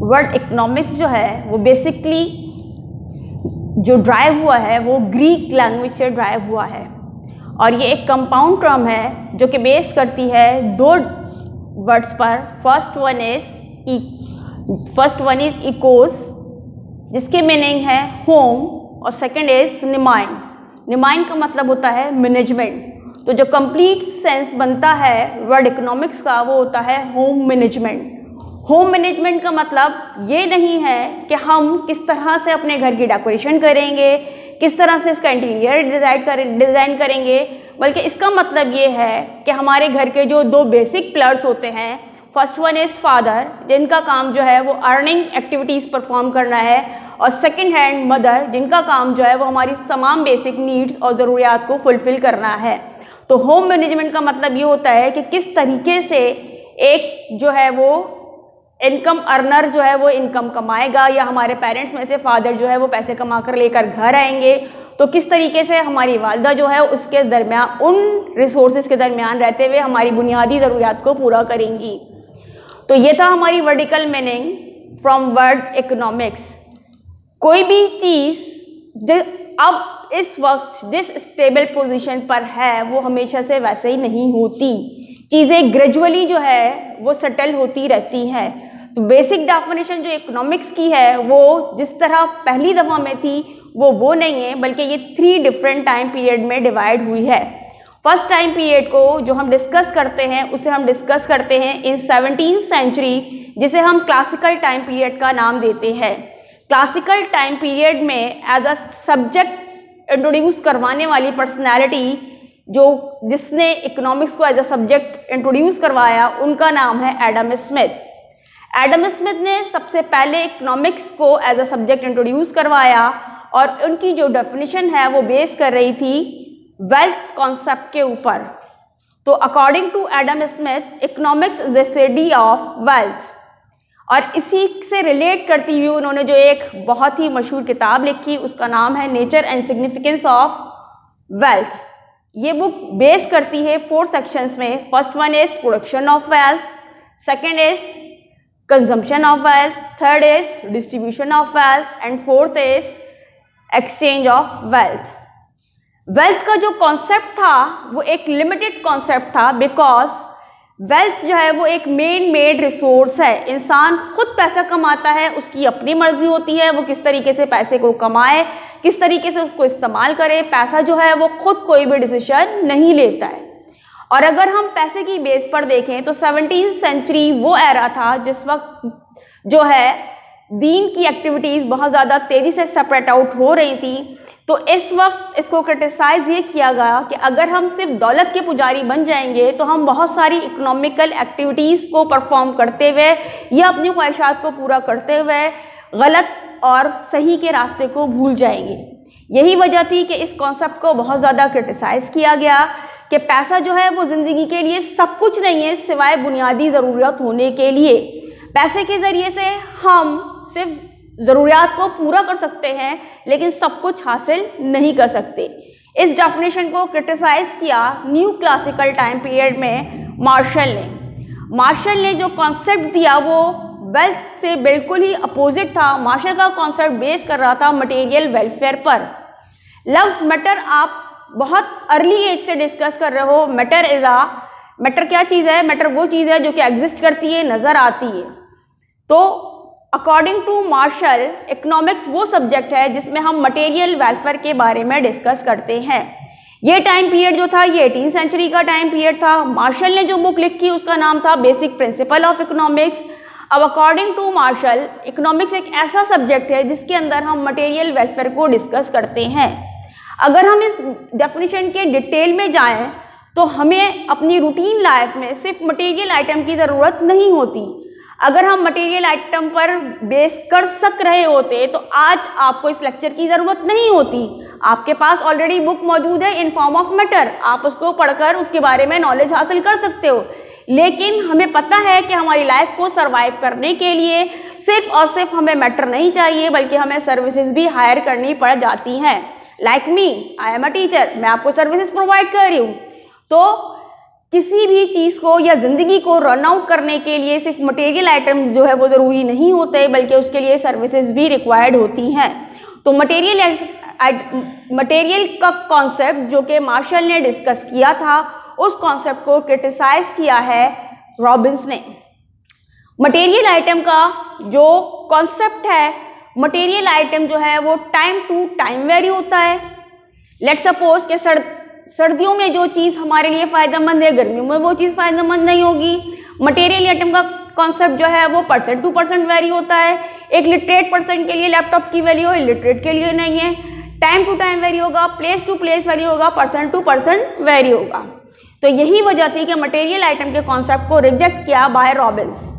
Word economics जो है वो बेसिकली जो ड्राइव हुआ है वो ग्रीक लैंग्वेज से ड्राइव हुआ है, और ये एक कंपाउंड टर्म है जो कि बेस करती है दो वर्ड्स पर। फर्स्ट वन इज इकोस, जिसके मीनिंग है होम, और सेकंड इज निमाइन। निमाइन का मतलब होता है मैनेजमेंट। तो जो कंप्लीट सेंस बनता है वर्ड इकोनॉमिक्स का वो होता है होम मैनेजमेंट। होम मैनेजमेंट का मतलब ये नहीं है कि हम किस तरह से अपने घर की डेकोरेशन करेंगे, किस तरह से इसका इंटीरियर डिज़ाइन करेंगे, बल्कि इसका मतलब ये है कि हमारे घर के जो दो बेसिक पिलर्स होते हैं, फर्स्ट वन इज़ फादर, जिनका काम जो है वो अर्निंग एक्टिविटीज़ परफॉर्म करना है, और सेकंड हैंड मदर, जिनका काम जो है वो हमारी तमाम बेसिक नीड्स और ज़रूरियात को फुलफ़िल करना है। तो होम मैनेजमेंट का मतलब ये होता है कि किस तरीके से एक जो है वो इनकम अर्नर जो है वो इनकम कमाएगा, या हमारे पेरेंट्स में से फादर जो है वो पैसे कमा कर लेकर घर आएंगे, तो किस तरीके से हमारी वालदा जो है उसके दरमियान उन रिसोर्सेज के दरमियान रहते हुए हमारी बुनियादी ज़रूरियात को पूरा करेंगी। तो ये था हमारी vertical meaning from word economics. कोई भी चीज़ अब इस वक्त जिस स्टेबल पोजीशन पर है वो हमेशा से वैसे ही नहीं होती, चीज़ें ग्रेजुअली जो है वो सेटल होती रहती हैं। तो बेसिक डेफिनेशन जो इकोनॉमिक्स की है वो जिस तरह पहली दफ़ा में थी वो नहीं है, बल्कि ये 3 डिफरेंट टाइम पीरियड में डिवाइड हुई है। फर्स्ट टाइम पीरियड को जो हम डिस्कस करते हैं उसे हम डिस्कस करते हैं इन 17th सेंचुरी, जिसे हम क्लासिकल टाइम पीरियड का नाम देते हैं। क्लासिकल टाइम पीरियड में एज अ सब्जेक्ट इंट्रोड्यूस करवाने वाली पर्सनैलिटी जिसने इकोनॉमिक्स को एज अ सब्जेक्ट इंट्रोड्यूस करवाया, उनका नाम है एडम स्मिथ। एडम स्मिथ ने सबसे पहले इकोनॉमिक्स को एज अ सब्जेक्ट इंट्रोड्यूस करवाया, और उनकी जो डेफिनेशन है वो बेस कर रही थी वेल्थ कॉन्सेप्ट के ऊपर। तो according to Adam Smith, economics is the study of wealth, और इसी से रिलेट करती हुई उन्होंने जो एक बहुत ही मशहूर किताब लिखी उसका नाम है nature and significance of wealth. ये बुक बेस करती है 4 सेक्शंस में। First one is production of wealth, second is consumption of wealth, third is distribution of wealth, and fourth is exchange of wealth. Wealth का जो concept था वो एक limited concept था, बिकॉज वेल्थ जो है वो एक मेड रिसोर्स है। इंसान खुद पैसा कमाता है, उसकी अपनी मर्जी होती है वो किस तरीके से पैसे को कमाए, किस तरीके से उसको इस्तेमाल करे। पैसा जो है वो खुद कोई भी डिसीजन नहीं लेता है। और अगर हम पैसे की बेस पर देखें तो 17th सेंचुरी वो एरा था जिस वक्त जो है दीन की एक्टिविटीज़ बहुत ज़्यादा तेज़ी से सेपरेट आउट हो रही थी। तो इस वक्त इसको क्रिटिसाइज़ ये किया गया कि अगर हम सिर्फ दौलत के पुजारी बन जाएंगे तो हम बहुत सारी इकोनॉमिकल एक्टिविटीज़ को परफॉर्म करते हुए या अपनी ख्वाहिशात को पूरा करते हुए गलत और सही के रास्ते को भूल जाएंगे। यही वजह थी कि इस कॉन्सेप्ट को बहुत ज़्यादा क्रिटिसाइज़ किया गया कि पैसा जो है वो ज़िंदगी के लिए सब कुछ नहीं है सिवाय बुनियादी ज़रूरत होने के लिए। पैसे के ज़रिए से हम सिर्फ ज़रूरियात को पूरा कर सकते हैं लेकिन सब कुछ हासिल नहीं कर सकते। इस डेफिनेशन को क्रिटिसाइज़ किया न्यू क्लासिकल टाइम पीरियड में मार्शल ने जो कॉन्सेप्ट दिया वो वेल्थ से बिल्कुल ही अपोजिट था। मार्शल का कॉन्सेप्ट बेस कर रहा था मटेरियल वेलफेयर पर। लव्स मैटर आप बहुत अर्ली एज से डिस्कस कर रहे हो। मैटर क्या चीज़ है? मैटर वो चीज़ है जो कि एग्जिस्ट करती है, नज़र आती है। तो अकॉर्डिंग टू मार्शल इकोनॉमिक्स वो सब्जेक्ट है जिसमें हम मटेरियल वेलफेयर के बारे में डिस्कस करते हैं। ये टाइम पीरियड जो था ये 18th सेंचुरी का टाइम पीरियड था। मार्शल ने जो बुक लिखी उसका नाम था बेसिक प्रिंसिपल ऑफ इकोनॉमिक्स। अब अकॉर्डिंग टू मार्शल इकोनॉमिक्स एक ऐसा सब्जेक्ट है जिसके अंदर हम मटेरियल वेलफेयर को डिस्कस करते हैं। अगर हम इस डेफिनेशन के डिटेल में जाएं तो हमें अपनी रूटीन लाइफ में सिर्फ मटेरियल आइटम की ज़रूरत नहीं होती। अगर हम मटेरियल आइटम पर बेस कर सक रहे होते तो आज आपको इस लेक्चर की ज़रूरत नहीं होती। आपके पास ऑलरेडी बुक मौजूद है इन फॉर्म ऑफ मैटर, आप उसको पढ़कर उसके बारे में नॉलेज हासिल कर सकते हो। लेकिन हमें पता है कि हमारी लाइफ को सरवाइव करने के लिए सिर्फ और सिर्फ हमें मैटर नहीं चाहिए बल्कि हमें सर्विसेज भी हायर करनी पड़ जाती हैं। Like me, I am a teacher, मैं आपको सर्विसेज प्रोवाइड कर रही हूँ। तो किसी भी चीज़ को या ज़िंदगी को रन आउट करने के लिए सिर्फ मटेरियल आइटम जो है वो ज़रूरी नहीं होते, बल्कि उसके लिए सर्विसेज भी रिक्वायर्ड होती हैं। तो मटेरियल का कॉन्सेप्ट जो कि मार्शल ने डिस्कस किया था, उस कॉन्सेप्ट को क्रिटिसाइज किया है रॉबिन्स ने। मटेरियल आइटम का जो कॉन्सेप्ट है, मटेरियल आइटम जो है वो टाइम टू टाइम वेरी होता है। लेट्स सपोज कि सर्दियों में जो चीज़ हमारे लिए फ़ायदेमंद है, गर्मियों में वो चीज़ फ़ायदेमंद नहीं होगी। मटेरियल आइटम का कॉन्सेप्ट जो है वो परसेंट टू परसेंट वेरी होता है। एक लिटरेट पर्सन के लिए लैपटॉप की वैल्यू इलिटरेट के लिए नहीं है। टाइम टू टाइम वेरी होगा, प्लेस टू प्लेस वेरी होगा, पर्सन टू पर्सन वेरी होगा। तो यही वजह थी कि मटेरियल आइटम के कॉन्सेप्ट को रिजेक्ट किया बाय रॉबिन्स।